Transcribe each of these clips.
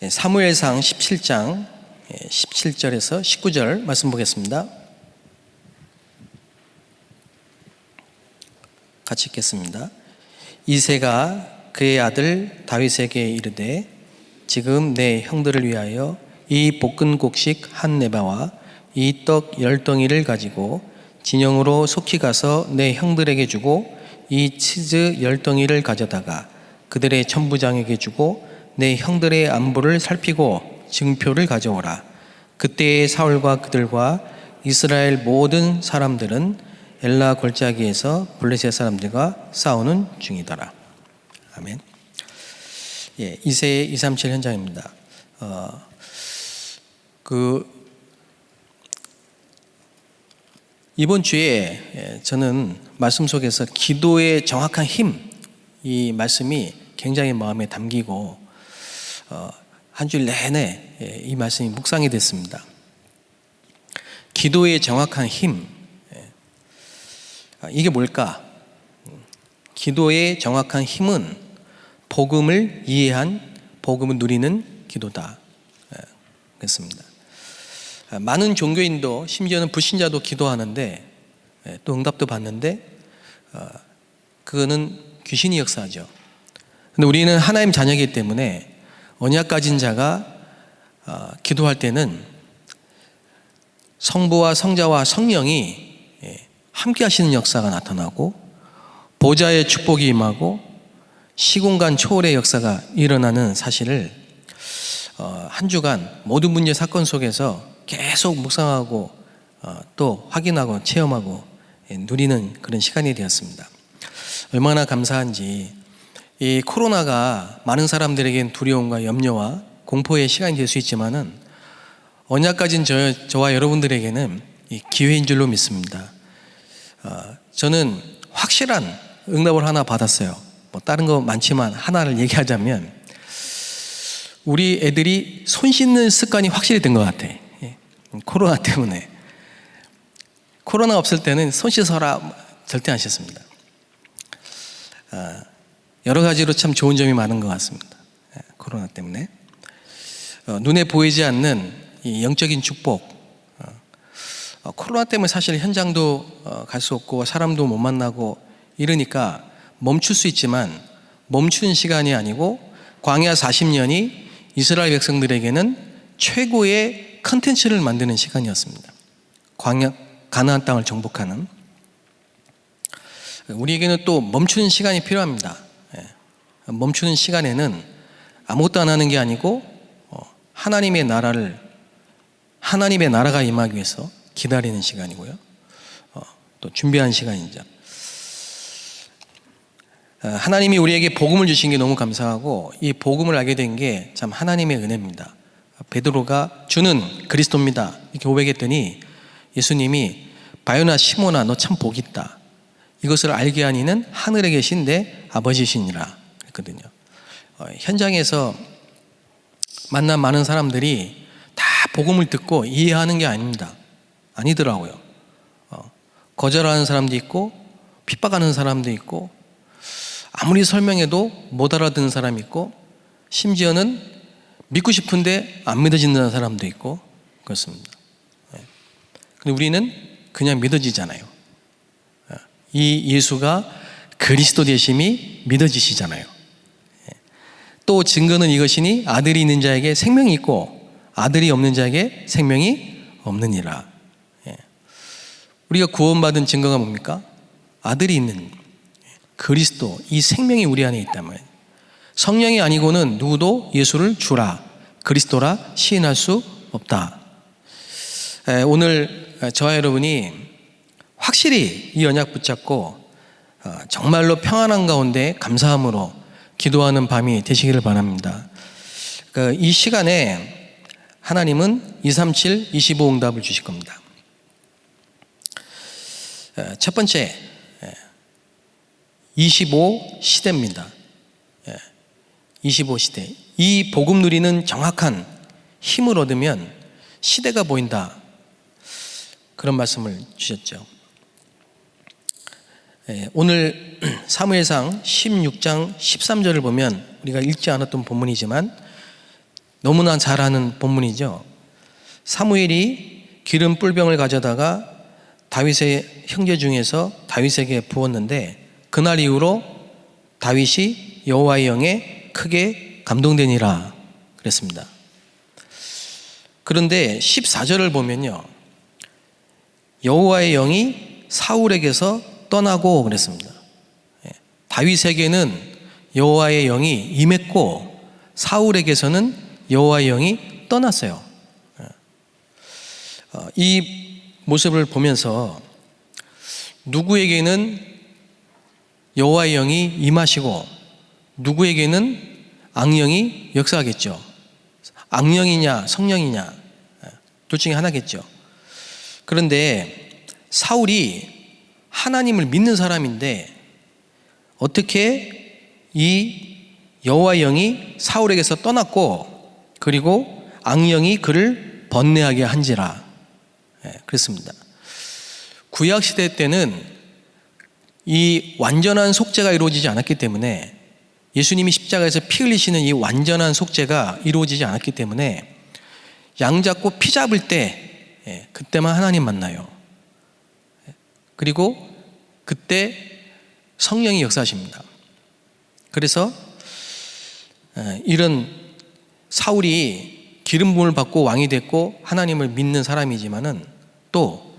사무엘상 17장 17절에서 19절 말씀 보겠습니다. 같이 읽겠습니다. 이새가 그의 아들 다윗에게 이르되 지금 내 형들을 위하여 이 볶은 곡식 한 네바와 이 떡 10덩이를 가지고 진영으로 속히 가서 내 형들에게 주고 이 치즈 10덩이를 가져다가 그들의 천부장에게 주고 내 형들의 안부를 살피고 증표를 가져오라. 그때의 사울과 그들과 이스라엘 모든 사람들은 엘라 골짜기에서 블레셋 사람들과 싸우는 중이더라. 아멘. 이새의 237 현장입니다. 이번 주에 저는 말씀 속에서 기도의 정확한 힘, 이 말씀이 굉장히 마음에 담기고 한 주 내내 이 말씀이 묵상이 됐습니다. 기도의 정확한 힘, 이게 뭘까? 기도의 정확한 힘은 복음을 이해한, 복음을 누리는 기도다. 그렇습니다. 많은 종교인도 심지어는 불신자도 기도하는데 또 응답도 받는데 그거는 귀신이 역사하죠. 근데 우리는 하나님 자녀이기 때문에 언약 가진 자가 기도할 때는 성부와 성자와 성령이 함께 하시는 역사가 나타나고 보좌의 축복이 임하고 시공간 초월의 역사가 일어나는 사실을 한 주간 모든 문제 사건 속에서 계속 묵상하고 또 확인하고 체험하고 누리는 그런 시간이 되었습니다. 얼마나 감사한지. 이 코로나가 많은 사람들에겐 두려움과 염려와 공포의 시간이 될 수 있지만은 언약 가진 저와 여러분들에게는 이 기회인 줄로 믿습니다. 저는 확실한 응답을 하나 받았어요. 뭐 다른 거 많지만 하나를 얘기하자면 우리 애들이 손 씻는 습관이 확실히 된 것 같아. 코로나 때문에. 코로나 없을 때는 손 씻어라 절대 안 씻습니다. 여러 가지로 참 좋은 점이 많은 것 같습니다. 코로나 때문에. 눈에 보이지 않는 이 영적인 축복. 코로나 때문에 사실 현장도 갈 수 없고 사람도 못 만나고 이러니까 멈출 수 있지만 멈추는 시간이 아니고 광야 40년이 이스라엘 백성들에게는 최고의 컨텐츠를 만드는 시간이었습니다. 가나안 땅을 정복하는. 우리에게는 또 멈추는 시간이 필요합니다. 멈추는 시간에는 아무것도 안 하는 게 아니고 하나님의 나라가 임하기 위해서 기다리는 시간이고요. 또 준비하는 시간이죠. 하나님이 우리에게 복음을 주신 게 너무 감사하고 이 복음을 알게 된 게 참 하나님의 은혜입니다. 베드로가 주는 그리스도입니다 이렇게 고백했더니 예수님이 바요나 시몬아 너 참 복 있다. 이것을 알게 하는 이는 하늘에 계신 내 아버지시니라 했거든요. 현장에서 만난 많은 사람들이 다 복음을 듣고 이해하는 게 아닙니다. 아니더라고요. 거절하는 사람도 있고 핍박하는 사람도 있고 아무리 설명해도 못 알아듣는 사람이 있고 심지어는 믿고 싶은데 안 믿어지는 사람도 있고 그렇습니다. 근데 우리는 그냥 믿어지잖아요. 이 예수가 그리스도 되심이 믿어지시잖아요. 또 증거는 이것이니 아들이 있는 자에게 생명이 있고 아들이 없는 자에게 생명이 없느니라. 우리가 구원받은 증거가 뭡니까? 아들이 있는 그리스도, 이 생명이 우리 안에 있다면 성령이 아니고는 누구도 예수를 주라 그리스도라 시인할 수 없다. 오늘 저와 여러분이 확실히 이 언약 붙잡고 정말로 평안한 가운데 감사함으로 기도하는 밤이 되시기를 바랍니다. 이 시간에 하나님은 237, 25 응답을 주실 겁니다. 첫 번째 25 시대입니다. 25 시대. 이 복음 누리는 정확한 힘을 얻으면 시대가 보인다. 그런 말씀을 주셨죠. 오늘 사무엘상 16장 13절을 보면 우리가 읽지 않았던 본문이지만 너무나 잘 아는 본문이죠. 사무엘이 기름 뿔병을 가져다가 다윗의 형제 중에서 다윗에게 부었는데 그날 이후로 다윗이 여호와의 영에 크게 감동되니라 그랬습니다. 그런데 14절을 보면요, 여호와의 영이 사울에게서 떠나고 그랬습니다. 다윗에게는 여호와의 영이 임했고 사울에게서는 여호와의 영이 떠났어요. 이 모습을 보면서 누구에게는 여호와의 영이 임하시고 누구에게는 악령이 역사하겠죠. 악령이냐 성령이냐 둘 중에 하나겠죠. 그런데 사울이 하나님을 믿는 사람인데 어떻게 이 여호와의 영이 사울에게서 떠났고 그리고 악령이 그를 번뇌하게 한지라 그랬습니다. 구약시대 때는 이 완전한 속죄가 이루어지지 않았기 때문에, 예수님이 십자가에서 피 흘리시는 이 완전한 속죄가 이루어지지 않았기 때문에 양 잡고 피 잡을 때 그때만 하나님 만나요. 그리고 그때 성령이 역사하십니다. 그래서 이런 사울이 기름 부음을 받고 왕이 됐고 하나님을 믿는 사람이지만은 또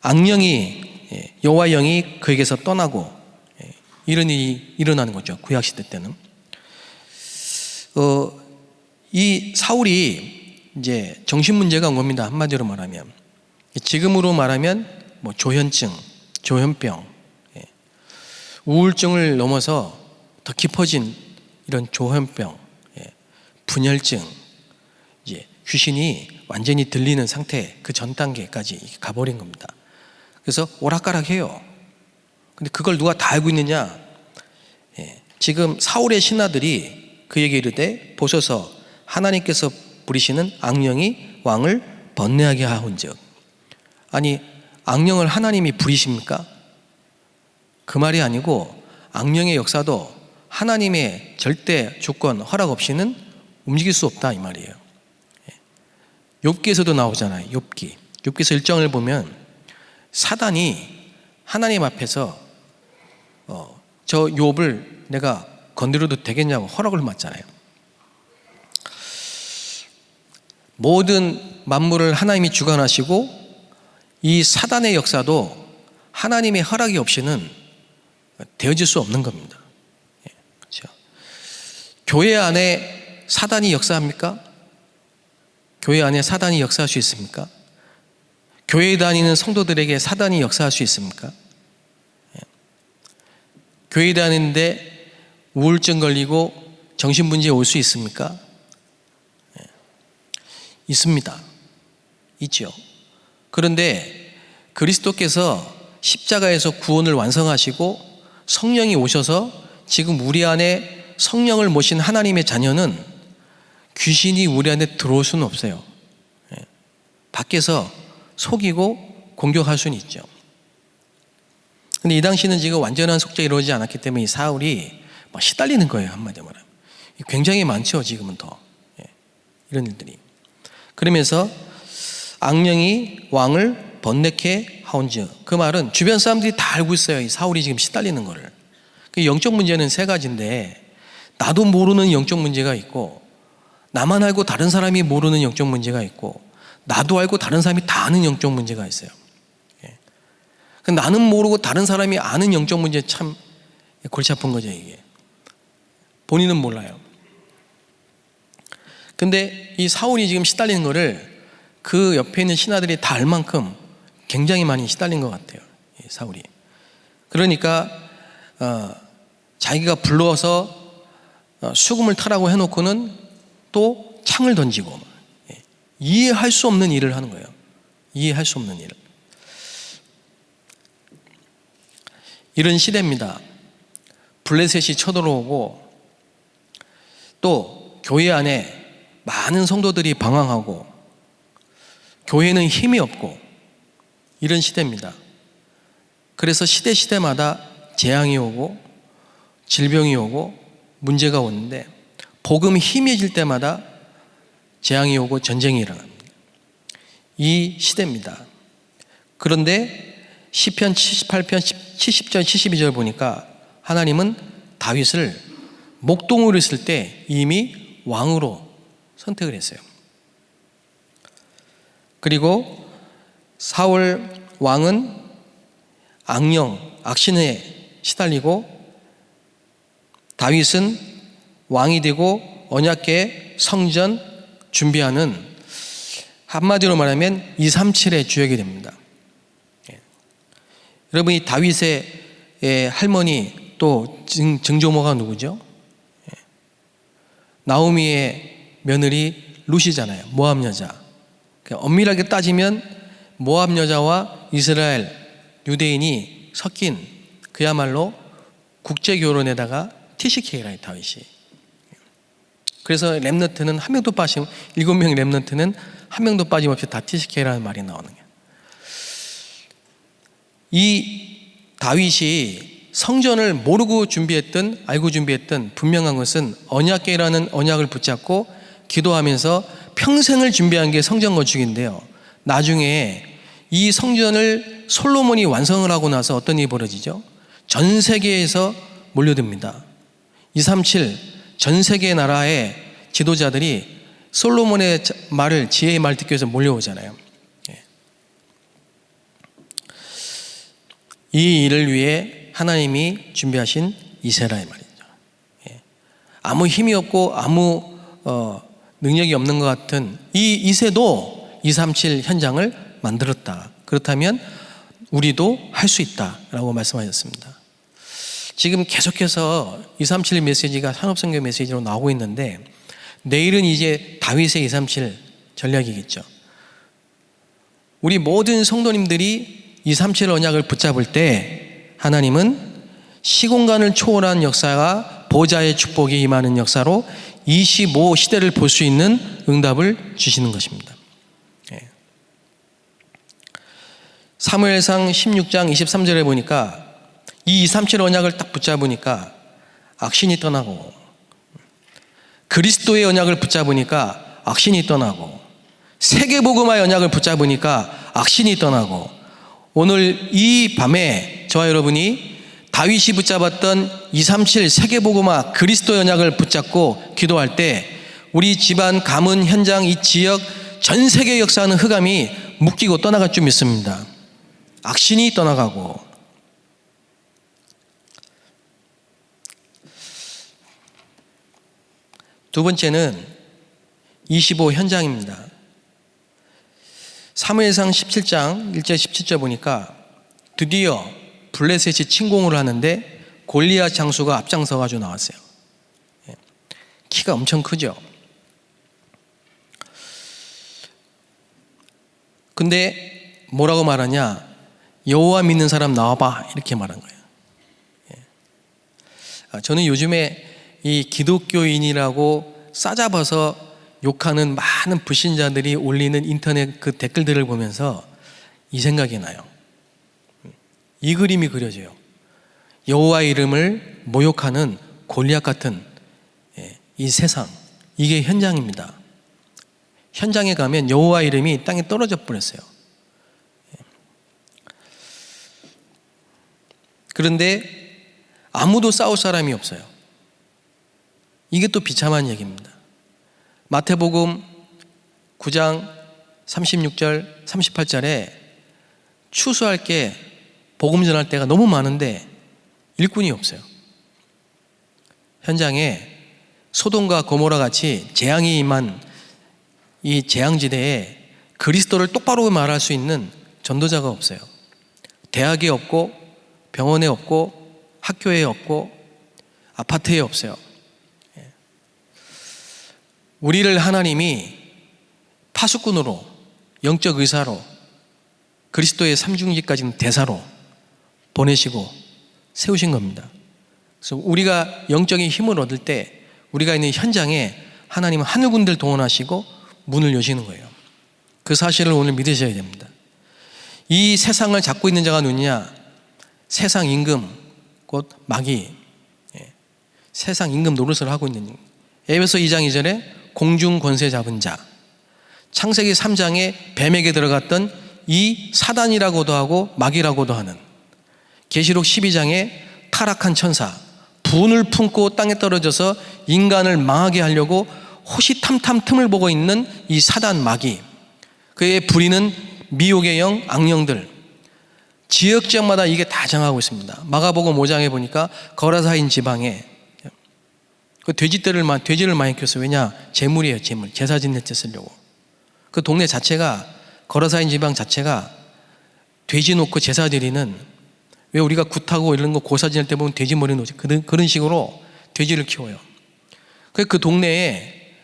악령이 여호와의 영이 그에게서 떠나고 이런 일이 일어나는 거죠. 구약시대 때는 이 사울이 이제 정신 문제가 온 겁니다. 한마디로 말하면 지금으로 말하면 뭐 조현증, 조현병, 우울증을 넘어서 더 깊어진 이런 조현병, 분열증, 이제 귀신이 완전히 들리는 상태, 그 전 단계까지 가버린 겁니다. 그래서 오락가락해요. 근데 그걸 누가 다 알고 있느냐? 지금 사울의 신하들이 그에게 이르되 보소서 하나님께서 부리시는 악령이 왕을 번뇌하게 하온즉. 아니, 악령을 하나님이 부리십니까? 그 말이 아니고 악령의 역사도 하나님의 절대 주권 허락 없이는 움직일 수 없다 이 말이에요. 욥기에서도 나오잖아요. 욥기서 1장을 보면 사단이 하나님 앞에서 저 욥을 내가 건드려도 되겠냐고 허락을 받잖아요. 모든 만물을 하나님이 주관하시고 이 사단의 역사도 하나님의 허락이 없이는 되어질 수 없는 겁니다. 그렇죠? 교회 안에 사단이 역사합니까? 교회 안에 사단이 역사할 수 있습니까? 교회에 다니는 성도들에게 사단이 역사할 수 있습니까? 교회에 다니는데 우울증 걸리고 정신문제 올 수 있습니까? 있습니다. 있죠. 그런데 그리스도께서 십자가에서 구원을 완성하시고 성령이 오셔서 지금 우리 안에 성령을 모신 하나님의 자녀는 귀신이 우리 안에 들어올 수는 없어요. 밖에서 속이고 공격할 수는 있죠. 근데 이 당시는 지금 완전한 속죄가 이루어지지 않았기 때문에 이 사울이 막 시달리는 거예요. 한마디로 말하면. 굉장히 많죠. 지금은 더. 이런 일들이. 그러면서 악령이 왕을 번뇌케 하온즉. 그 말은 주변 사람들이 다 알고 있어요. 이 사울이 지금 시달리는 거를. 그 영적 문제는 세 가지인데 나도 모르는 영적 문제가 있고 나만 알고 다른 사람이 모르는 영적 문제가 있고 나도 알고 다른 사람이 다 아는 영적 문제가 있어요. 나는 모르고 다른 사람이 아는 영적 문제 참 골치 아픈 거죠. 이게 본인은 몰라요. 근데 이 사울이 지금 시달리는 거를 그 옆에 있는 신하들이 다 알 만큼 굉장히 많이 시달린 것 같아요. 이 사울이. 그러니까 자기가 불러서 수금을 타라고 해놓고는 또 창을 던지고 이해할 수 없는 일을 하는 거예요. 이해할 수 없는 일을. 이런 시대입니다. 블레셋이 쳐들어오고 또 교회 안에 많은 성도들이 방황하고 교회는 힘이 없고 이런 시대입니다. 그래서 시대마다 재앙이 오고 질병이 오고 문제가 오는데 복음이 희미해질 때마다 재앙이 오고 전쟁이 일어납니다. 이 시대입니다. 그런데 시편 78편 70절 72절 보니까 하나님은 다윗을 목동으로 있을 때 이미 왕으로 선택을 했어요. 그리고 사울 왕은 악신에 시달리고 다윗은 왕이 되고 언약궤 성전 준비하는, 한마디로 말하면 237의 주역이 됩니다. 여러분, 이 다윗의 할머니 또 증조모가 누구죠? 나오미의 며느리 룻이잖아요. 모압 여자. 엄밀하게 따지면 모압 여자와 이스라엘 유대인이 섞인 그야말로 국제결혼에다가 TCK라 다윗이. 그래서 렘넌트는 한 명도 7명의 렘넌트는 한 명도 빠짐없이 다 TCK라는 말이 나오는 거예요. 이 다윗이 성전을 모르고 준비했든 알고 준비했든 분명한 것은 언약궤라는 언약을 붙잡고 기도하면서 평생을 준비한 게 성전 건축인데요. 나중에 이 성전을 솔로몬이 완성을 하고 나서 어떤 일이 벌어지죠? 전 세계에서 몰려듭니다. 237 전 세계 나라의 지도자들이 솔로몬의 말을, 지혜의 말 듣기 위해서 몰려오잖아요. 이 일을 위해 하나님이 준비하신 이세라의 말이죠. 아무 힘이 없고 아무 능력이 없는 것 같은 이 이세도 237 현장을 만들었다. 그렇다면 우리도 할 수 있다라고 말씀하셨습니다. 지금 계속해서 237 메시지가 산업선교 메시지로 나오고 있는데, 내일은 이제 다윗의 237 전략이겠죠. 우리 모든 성도님들이 237 언약을 붙잡을 때 하나님은 시공간을 초월한 역사가 보좌의 축복이 임하는 역사로 25 시대를 볼 수 있는 응답을 주시는 것입니다. 사무엘상 16장 23절에 보니까 이 237 언약을 딱 붙잡으니까 악신이 떠나고, 그리스도의 언약을 붙잡으니까 악신이 떠나고, 세계복음화의 언약을 붙잡으니까 악신이 떠나고, 오늘 이 밤에 저와 여러분이 다윗이 붙잡았던 237 세계복음화 그리스도의 언약을 붙잡고 기도할 때 우리 집안, 가문, 현장, 이 지역 전 세계 역사하는 흑암이 묶이고 떠나갈 줄 믿습니다. 악신이 떠나가고. 두 번째는 25 현장입니다. 사무엘상 17장 1절 17절 보니까 드디어 블레셋이 침공을 하는데 골리앗 장수가 앞장서 가지고 나왔어요. 키가 엄청 크죠. 근데 뭐라고 말하냐? 여호와 믿는 사람 나와봐, 이렇게 말한 거예요. 저는 요즘에 이 기독교인이라고 싸잡아서 욕하는 많은 불신자들이 올리는 인터넷 그 댓글들을 보면서 이 생각이 나요. 이 그림이 그려져요. 여호와의 이름을 모욕하는 골리앗 같은 이 세상, 이게 현장입니다. 현장에 가면 여호와 이름이 땅에 떨어져 버렸어요. 그런데 아무도 싸울 사람이 없어요. 이게 또 비참한 얘기입니다. 마태복음 9장 36절 38절에 추수할 게, 복음 전할 때가 너무 많은데 일꾼이 없어요. 현장에 소돔과 고모라 같이 재앙이 임한 이 재앙지대에 그리스도를 똑바로 말할 수 있는 전도자가 없어요. 대학에 없고, 병원에 없고, 학교에 없고, 아파트에 없어요. 우리를 하나님이 파수꾼으로, 영적 의사로, 그리스도의 삼중직까지는 대사로 보내시고 세우신 겁니다. 그래서 우리가 영적인 힘을 얻을 때 우리가 있는 현장에 하나님은 하늘군대를 동원하시고 문을 여시는 거예요. 그 사실을 오늘 믿으셔야 됩니다. 이 세상을 잡고 있는 자가 누구냐? 세상 임금, 곧 마귀, 세상 임금 노릇을 하고 있는 에베소 2장 2절에 공중 권세 잡은 자, 창세기 3장에 뱀에게 들어갔던 이 사단이라고도 하고 마귀라고도 하는, 계시록 12장에 타락한 천사, 분을 품고 땅에 떨어져서 인간을 망하게 하려고 호시탐탐 틈을 보고 있는 이 사단 마귀, 그의 부리는 미혹의 영, 악령들, 지역마다 이게 다 장하고 있습니다. 마가복음 5장에 보니까 거라사인 지방에 그 돼지를 많이 키웠어요. 왜냐? 제물이에요, 제물. 제사 지낼 때 쓰려고. 그 동네 자체가, 거라사인 지방 자체가 돼지 놓고 제사 드리는, 왜 우리가 굿하고 이런 거 고사 지낼 때 보면 돼지 머리 놓지, 그런 식으로 돼지를 키워요. 그 동네에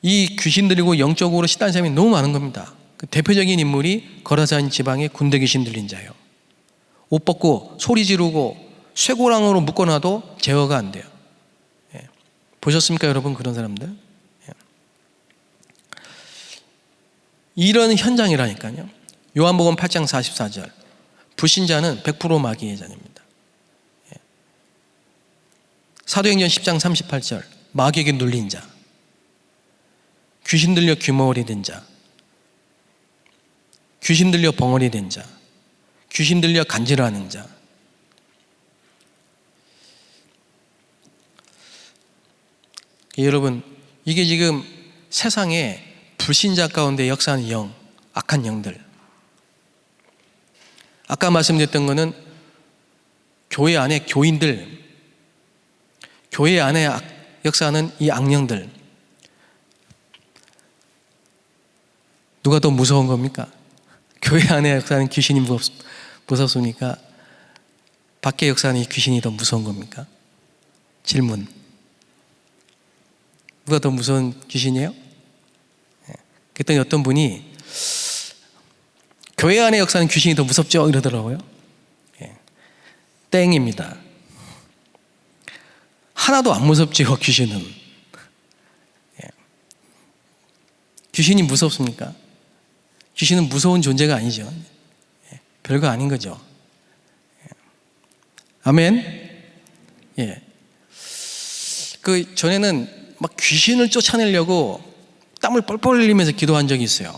이 귀신 들리고 영적으로 시달린 사람이 너무 많은 겁니다. 그 대표적인 인물이 거라사인 지방의 군대 귀신 들린 자예요. 옷 벗고 소리 지르고 쇠고랑으로 묶어놔도 제어가 안 돼요. 예. 보셨습니까, 여러분? 그런 사람들? 예. 이런 현장이라니까요. 요한복음 8장 44절, 불신자는 100% 마귀의 자녀입니다. 예. 사도행전 10장 38절, 마귀에게 눌린 자, 귀신 들려 귀머거리 된 자, 귀신 들려 벙어리 된 자, 귀신 들려 간질하는 자. 여러분, 이게 지금 세상에 불신자 가운데 역사하는 영, 악한 영들. 아까 말씀드렸던 거는 교회 안에 교인들, 교회 안에 역사하는 이 악령들. 누가 더 무서운 겁니까? 교회 안에 역사하는 귀신이 무섭습니까? 밖에 역사하는 이 귀신이 더 무서운 겁니까? 질문. 누가 더 무서운 귀신이에요? 그랬더니 어떤 분이 교회 안에 역사하는 귀신이 더 무섭죠? 이러더라고요. 땡입니다. 하나도 안 무섭지요, 귀신은. 귀신이 무섭습니까? 귀신은 무서운 존재가 아니죠. 별거 아닌 거죠. 아멘. 예. 그 전에는 막 귀신을 쫓아내려고 땀을 뻘뻘 흘리면서 기도한 적이 있어요.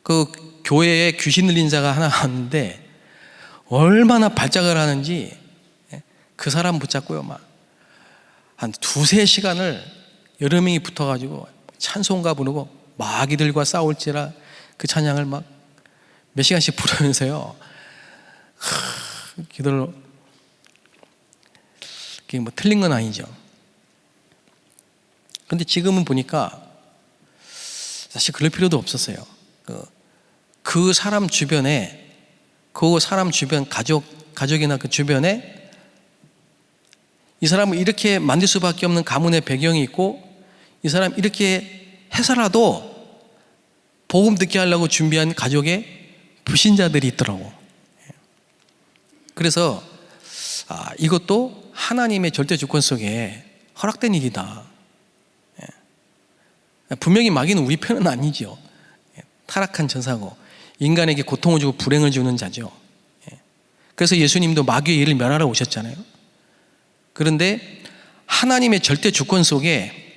그 교회에 귀신 들린 자가 하나 왔는데 얼마나 발작을 하는지 그 사람 붙잡고요, 막 한 2-3시간을 여러 명이 붙어가지고 찬송가 부르고 마귀들과 싸울지라 그 찬양을 막 몇 시간씩 부르면서요. 기도를, 그게 뭐 틀린 건 아니죠. 근데 지금은 보니까 사실 그럴 필요도 없었어요. 그 사람 주변에, 그 사람 주변 가족이나 그 주변에 이 사람을 이렇게 만들 수밖에 없는 가문의 배경이 있고, 이 사람 이렇게 해서라도 복음 듣게 하려고 준비한 가족의 불신자들이 있더라고. 그래서 이것도 하나님의 절대 주권 속에 허락된 일이다. 분명히 마귀는 우리 편은 아니죠. 타락한 천사고 인간에게 고통을 주고 불행을 주는 자죠. 그래서 예수님도 마귀의 일을 멸하러 오셨잖아요. 그런데 하나님의 절대 주권 속에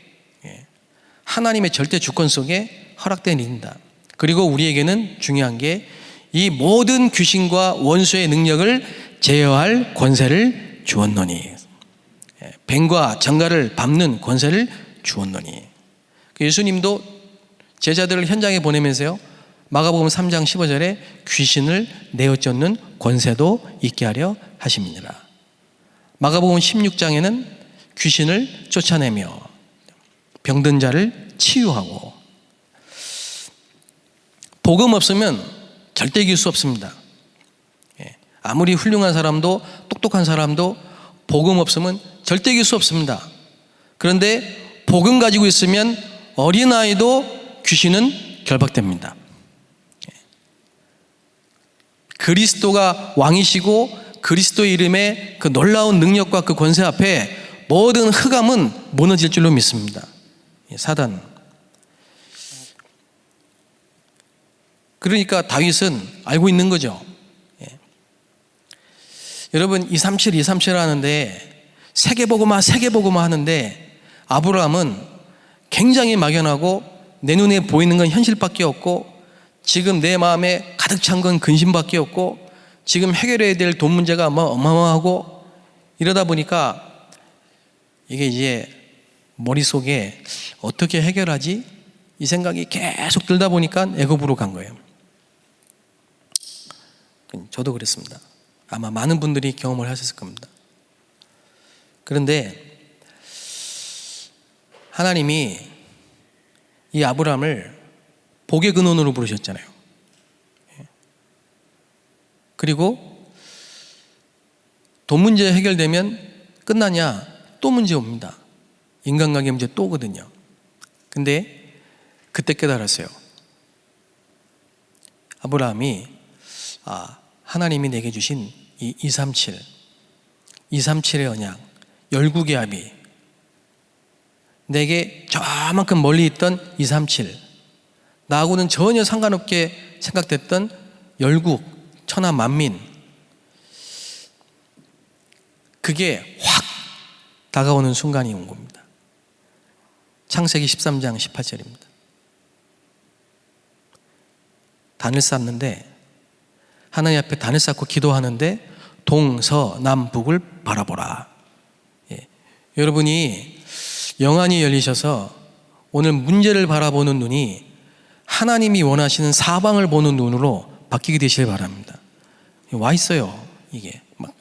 허락된 일이다. 그리고 우리에게는 중요한 게 이 모든 귀신과 원수의 능력을 제어할 권세를 주었노니, 뱀과 정갈을 밟는 권세를 주었노니. 예수님도 제자들을 현장에 보내면서요, 마가복음 3장 15절에 귀신을 내어쫓는 권세도 있게 하려 하십니다. 마가복음 16장에는 귀신을 쫓아내며 병든 자를 치유하고. 복음 없으면 절대 이길 수 없습니다. 아무리 훌륭한 사람도 똑똑한 사람도 복음 없으면 절대 이길 수 없습니다. 그런데 복음 가지고 있으면 어린아이도 귀신은 결박됩니다. 그리스도가 왕이시고 그리스도의 이름의 그 놀라운 능력과 그 권세 앞에 모든 흑암은 무너질 줄로 믿습니다. 사단. 그러니까 다윗은 알고 있는 거죠. 여러분 237 하는데 세계복음화 하는데 아브라함은 굉장히 막연하고 내 눈에 보이는 건 현실밖에 없고 지금 내 마음에 가득 찬 건 근심밖에 없고 지금 해결해야 될 돈 문제가 어마어마하고 이러다 보니까 이게 이제 머릿속에 어떻게 해결하지? 이 생각이 계속 들다 보니까 애굽으로 간 거예요. 저도 그랬습니다. 아마 많은 분들이 경험을 하셨을 겁니다. 그런데 하나님이 이 아브라함을 복의 근원으로 부르셨잖아요. 그리고 돈 문제 해결되면 끝나냐? 또 문제 옵니다. 인간관계 문제 또 오거든요. 근데 그때 깨달았어요. 아브라함이 하나님이 내게 주신 이 237의 언약, 열국의 합의, 내게 저만큼 멀리 있던 237, 나하고는 전혀 상관없게 생각됐던 열국, 천하 만민, 그게 확 다가오는 순간이 온 겁니다. 창세기 13장 18절입니다. 단을 쌓는데 하나님 앞에 단을 쌓고 기도하는데 동서남북을 바라보라. 여러분이 영안이 열리셔서 오늘 문제를 바라보는 눈이 하나님이 원하시는 사방을 보는 눈으로 바뀌게 되시길 바랍니다. 와 있어요. 이게 막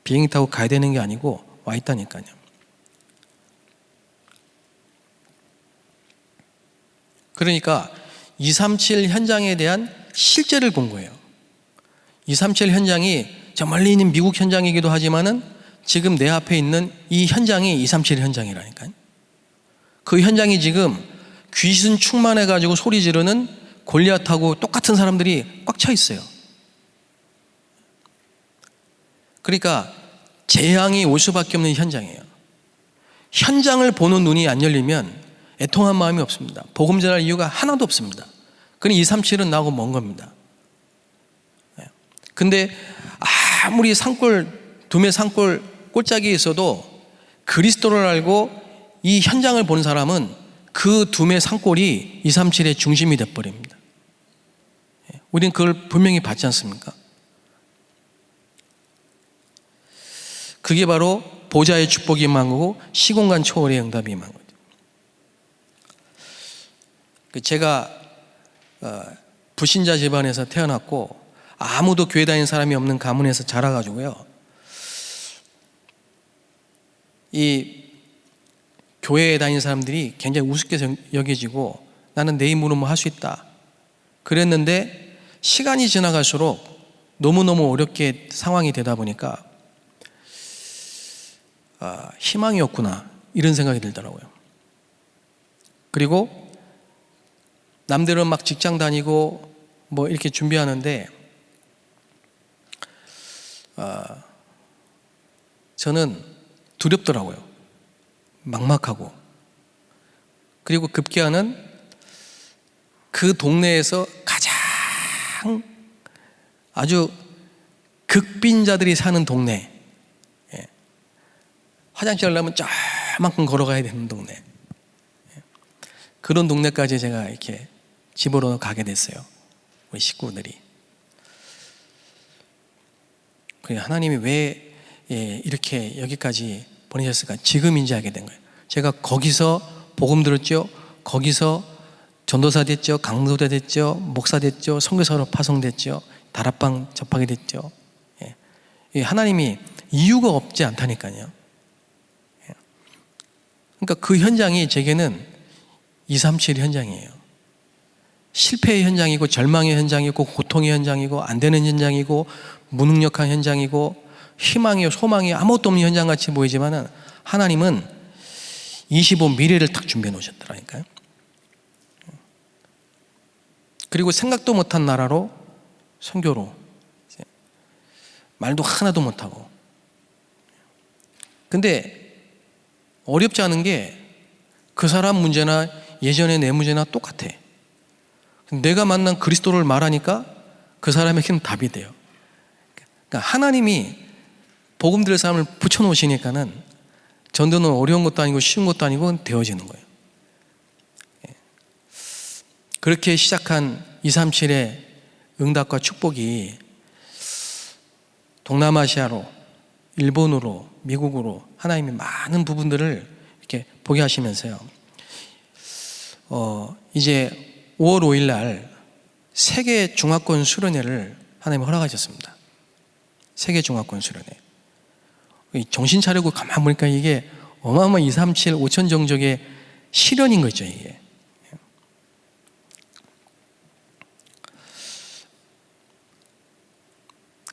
비행기 타고 가야 되는 게 아니고 와 있다니까요. 그러니까 237 현장에 대한 실제를 본 거예요. 237 현장이 저 멀리 있는 미국 현장이기도 하지만은 지금 내 앞에 있는 이 현장이 237 현장이라니까요. 그 현장이 지금 귀신 충만해가지고 소리 지르는 골리앗하고 똑같은 사람들이 꽉 차 있어요. 그러니까 재앙이 올 수밖에 없는 현장이에요. 현장을 보는 눈이 안 열리면 애통한 마음이 없습니다. 복음 전할 이유가 하나도 없습니다. 그러니 237은 나하고 먼 겁니다. 근데 아무리 두메 산골 꼴짝이에 있어도 그리스도를 알고 이 현장을 보는 사람은 그 두메 산골이 237의 중심이 돼버립니다. 우리는 그걸 분명히 받지 않습니까? 그게 바로 보좌의 축복이 임한 거고 시공간 초월의 응답이 임한 거죠. 제가 불신자 집안에서 태어났고 아무도 교회 다니는 사람이 없는 가문에서 자라가지고요, 이 교회에 다니는 사람들이 굉장히 우습게 여겨지고 나는 내 힘으로 뭐 할 수 있다 그랬는데 시간이 지나갈수록 너무너무 어렵게 상황이 되다 보니까 희망이 없구나 이런 생각이 들더라고요. 그리고 남들은 막 직장 다니고 뭐 이렇게 준비하는데 저는 두렵더라고요. 막막하고. 그리고 급기야는 그 동네에서 가장 아주 극빈자들이 사는 동네, 화장실 하려면 저만큼 걸어가야 되는 동네, 그런 동네까지 제가 이렇게 집으로 가게 됐어요. 우리 식구들이. 하나님이 왜 이렇게 여기까지 보내셨을까? 지금 이제 알게 된 거예요. 제가 거기서 복음 들었죠. 거기서 전도사 됐죠. 강도자 됐죠. 목사 됐죠. 선교사로 파송됐죠. 다락방 접하게 됐죠. 하나님이 이유가 없지 않다니까요. 그러니까 그 현장이 제게는 237 현장이에요. 실패의 현장이고 절망의 현장이고 고통의 현장이고 안 되는 현장이고 무능력한 현장이고 희망이요 소망이 아무것도 없는 현장같이 보이지만은 하나님은 25 미래를 딱 준비해 놓으셨더라니까요. 그리고 생각도 못한 나라로 선교로 말도 하나도 못하고. 근데 어렵지 않은 게 그 사람 문제나 예전에 내 문제나 똑같아. 내가 만난 그리스도를 말하니까 그 사람에게는 답이 돼요. 그러니까 하나님이 복음 들을 사람을 붙여놓으시니까는 전도는 어려운 것도 아니고 쉬운 것도 아니고 되어지는 거예요. 그렇게 시작한 237의 응답과 축복이 동남아시아로, 일본으로, 미국으로 하나님이 많은 부분들을 이렇게 보게 하시면서요. 이제 5월 5일 날 세계 중화권 수련회를 하나님이 허락하셨습니다. 세계 중화권 수련회. 정신 차리고 가만 보니까 이게 어마어마한 237, 5천 정적의 실현인 거죠, 이게.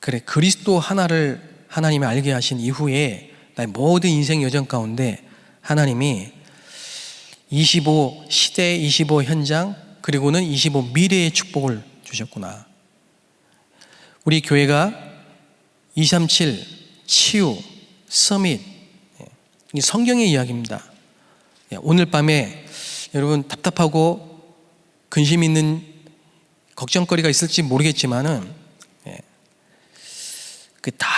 그래, 그리스도 하나를 하나님이 알게 하신 이후에 나의 모든 인생 여정 가운데 하나님이 25 시대, 25 현장, 그리고는 25 미래의 축복을 주셨구나. 우리 교회가 237 치유 서밋, 이 성경의 이야기입니다. 오늘 밤에 여러분 답답하고 근심 있는 걱정거리가 있을지 모르겠지만은 그 다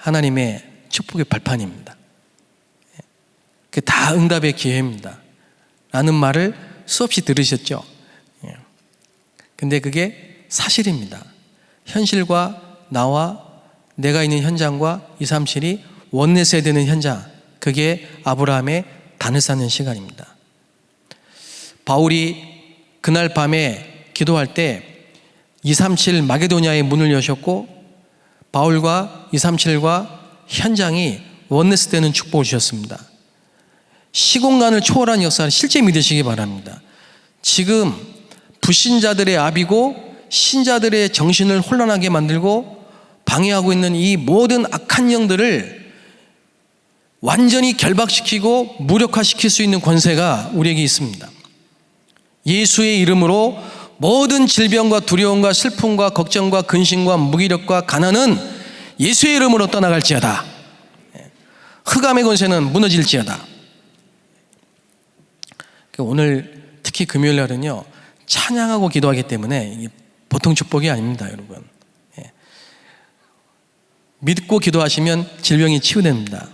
하나님의 축복의 발판입니다. 그 다 응답의 기회입니다. 라는 말을 수없이 들으셨죠? 근데 그게 사실입니다. 현실과 나와 내가 있는 현장과 237이 원넷에 되는 현장, 그게 아브라함의 단을 쌓는 시간입니다. 바울이 그날 밤에 기도할 때 237 마게도냐의 문을 여셨고 바울과 237과 현장이 원넷 되는 축복을 주셨습니다. 시공간을 초월한 역사를 실제 믿으시기 바랍니다. 지금 불신자들의 압이고 신자들의 정신을 혼란하게 만들고 방해하고 있는 이 모든 악한 영들을 완전히 결박시키고 무력화시킬 수 있는 권세가 우리에게 있습니다. 예수의 이름으로 모든 질병과 두려움과 슬픔과 걱정과 근심과 무기력과 가난은 예수의 이름으로 떠나갈지어다. 흑암의 권세는 무너질지어다. 오늘 특히 금요일 날은요, 찬양하고 기도하기 때문에 이게 보통 축복이 아닙니다, 여러분. 믿고 기도하시면 질병이 치유됩니다.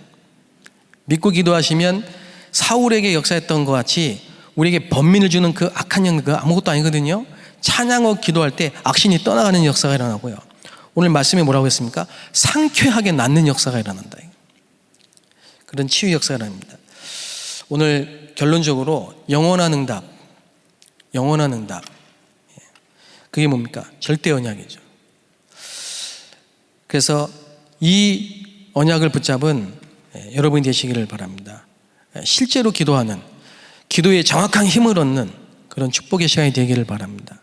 믿고 기도하시면 사울에게 역사했던 것 같이 우리에게 번민을 주는 그 악한 영, 그 아무것도 아니거든요. 찬양하고 기도할 때 악신이 떠나가는 역사가 일어나고요. 오늘 말씀에 뭐라고 했습니까? 상쾌하게 낫는 역사가 일어난다. 그런 치유 역사가 일어납니다. 오늘 결론적으로 영원한 응답. 그게 뭡니까? 절대 언약이죠. 그래서 이 언약을 붙잡은 여러분이 되시기를 바랍니다. 실제로 기도하는, 기도에 정확한 힘을 얻는 그런 축복의 시간이 되기를 바랍니다.